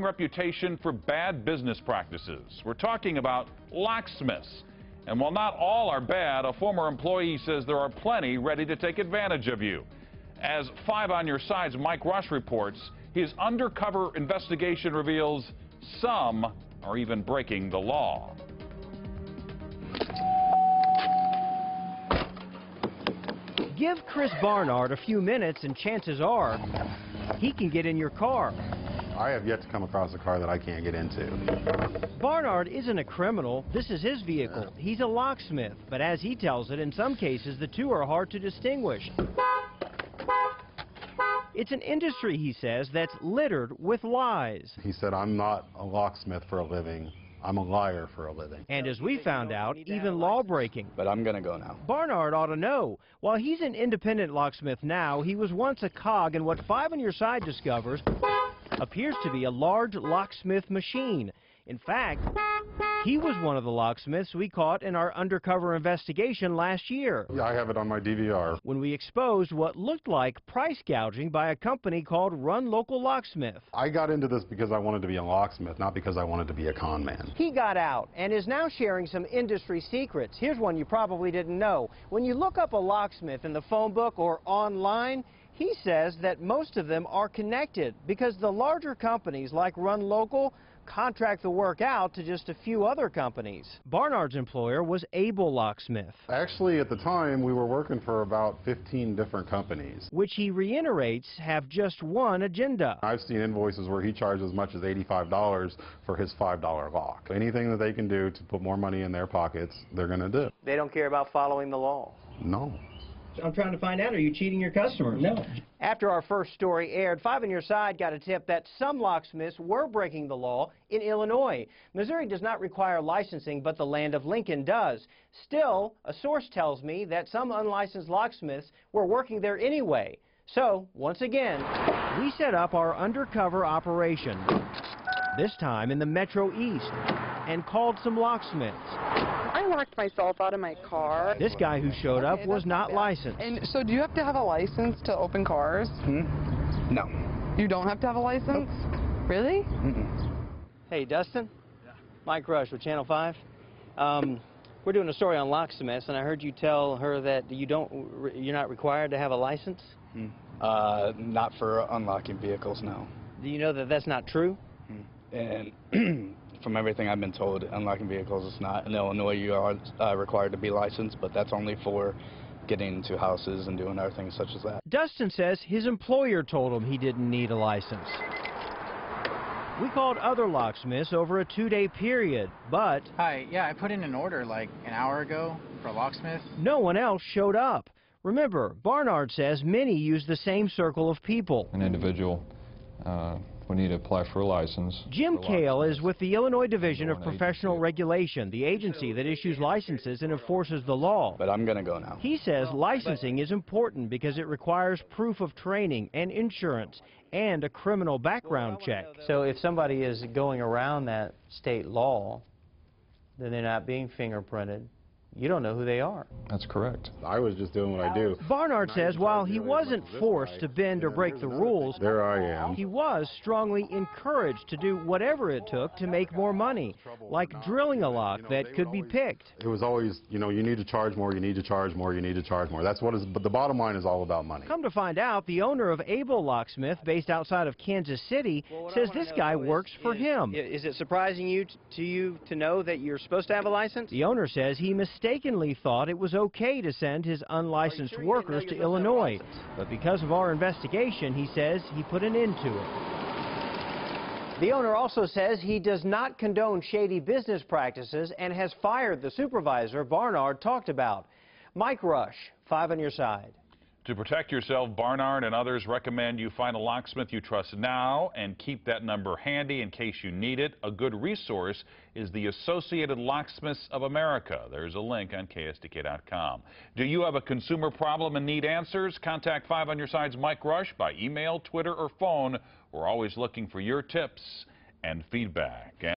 Reputation for bad business practices. We're talking about locksmiths. And while not all are bad, a former employee says there are plenty ready to take advantage of you. As 5 on Your Side's Mike Rush reports, his undercover investigation reveals some are even breaking the law. Give Chris Barnard a few minutes and chances are he can get in your car. I have yet to come across a car that I can't get into. Barnard isn't a criminal. This is his vehicle. He's a locksmith, but as he tells it, in some cases the two are hard to distinguish. It's an industry, he says, that's littered with lies. He said, I'm not a locksmith for a living. I'm a liar for a living. And as we found out, even law-breaking. But I'm going to go now. Barnard ought to know. While he's an independent locksmith now, he was once a cog in what 5 on Your Side discovers appears to be a large locksmith machine. In fact, he was one of the locksmiths we caught in our undercover investigation last year. Yeah, I have it on my DVR. When we exposed what looked like price gouging by a company called Run Local Locksmith. I got into this because I wanted to be a locksmith, not because I wanted to be a con man. He got out and is now sharing some industry secrets. Here's one you probably didn't know. When you look up a locksmith in the phone book or online, he says that most of them are connected because the larger companies like Run Local contract the work out to just a few other companies. Barnard's employer was Able Locksmith. Actually, at the time, we were working for about 15 different companies, which he reiterates have just one agenda. I've seen invoices where he charged as much as $85 for his $5 lock. Anything that they can do to put more money in their pockets, they're going to do. They don't care about following the law. No. I'm trying to find out, are you cheating your customers? No. After our first story aired, 5 on Your Side got a tip that some locksmiths were breaking the law in Illinois. Missouri does not require licensing, but the land of Lincoln does. Still, a source tells me that some unlicensed locksmiths were working there anyway. So, once again, we set up our undercover operation, this time in the Metro East, and called some locksmiths. I locked myself out of my car. This guy who showed up was not licensed. And so do you have to have a license to open cars? No. You don't have to have a license? Nope. Really? Hey, Dustin? Yeah. Mike Rush with Channel 5. We're doing a story on locksmiths, and I heard you tell her that you're not required to have a license? Not for unlocking vehicles, no. Do you know that that's not true? And from everything I've been told, unlocking vehicles is not. In Illinois, you are required to be licensed, but that's only for getting into houses and doing other things such as that. Dustin says his employer told him he didn't need a license. We called other locksmiths over a 2-day period, but... Hi, yeah, I put in an order like an hour ago for a locksmith. No one else showed up. Remember, Barnard says many use the same circle of people. An individual would need to apply for a license. Jim Kale is with the Illinois Division of Professional Regulation, the agency that issues licenses and enforces the law. But I'm going to go now. He says licensing is important because it requires proof of training and insurance and a criminal background check. So if somebody is going around that state law, then they're not being fingerprinted. You don't know who they are. That's correct. I was just doing what I do. Barnard says while he wasn't forced to bend or break the rules, there I am. He was strongly encouraged to do whatever it took to make more money, like drilling a lock that could be picked. It was always, you know, you need to charge more, you need to charge more, you need to charge more. That's what is, but the bottom line is all about money. Come to find out, the owner of Able Locksmith, based outside of Kansas City, says this guy works for him. Is it surprising you to know that you're supposed to have a license? The owner says he mistakenly thought it was okay to send his unlicensed workers to Illinois. But because of our investigation, he says he put an end to it. The owner also says he does not condone shady business practices and has fired the supervisor Barnard talked about. Mike Rush, 5 on Your Side. To protect yourself, Barnard and others recommend you find a locksmith you trust now and keep that number handy in case you need it. A good resource is the Associated Locksmiths of America. There's a link on KSDK.com. Do you have a consumer problem and need answers? Contact 5 on Your Side's Mike Rush by email, Twitter, or phone. We're always looking for your tips and feedback.